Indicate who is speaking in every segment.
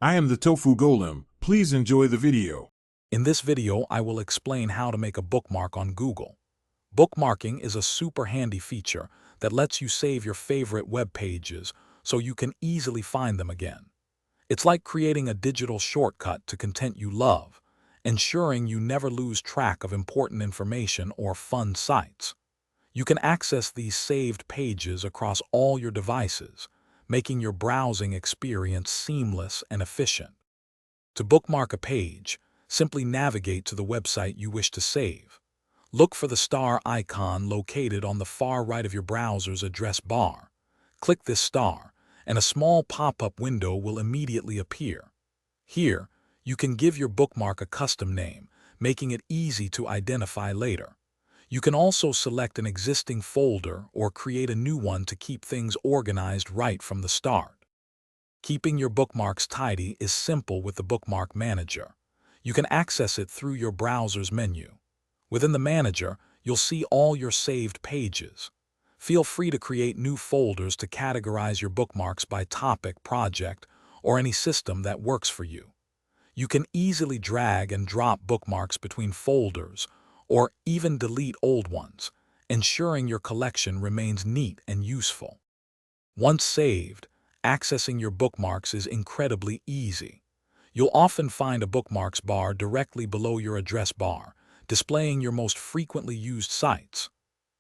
Speaker 1: I am the Tofu Golem. Please enjoy the video.
Speaker 2: In this video, I will explain how to make a bookmark on Google. Bookmarking is a super handy feature that lets you save your favorite web pages so you can easily find them again. It's like creating a digital shortcut to content you love, ensuring you never lose track of important information or fun sites. You can access these saved pages across all your devices, making your browsing experience seamless and efficient. To bookmark a page, simply navigate to the website you wish to save. Look for the star icon located on the far right of your browser's address bar. Click this star, and a small pop-up window will immediately appear. Here, you can give your bookmark a custom name, making it easy to identify later. You can also select an existing folder or create a new one to keep things organized right from the start. Keeping your bookmarks tidy is simple with the Bookmark Manager. You can access it through your browser's menu. Within the manager, you'll see all your saved pages. Feel free to create new folders to categorize your bookmarks by topic, project, or any system that works for you. You can easily drag and drop bookmarks between folders, or even delete old ones, ensuring your collection remains neat and useful. Once saved, accessing your bookmarks is incredibly easy. You'll often find a bookmarks bar directly below your address bar, displaying your most frequently used sites.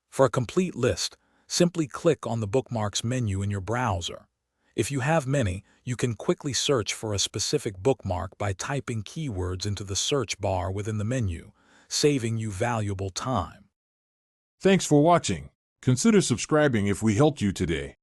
Speaker 2: For a complete list, simply click on the bookmarks menu in your browser. If you have many, you can quickly search for a specific bookmark by typing keywords into the search bar within the menu, saving you valuable time.
Speaker 1: Thanks for watching. Consider subscribing if we helped you today.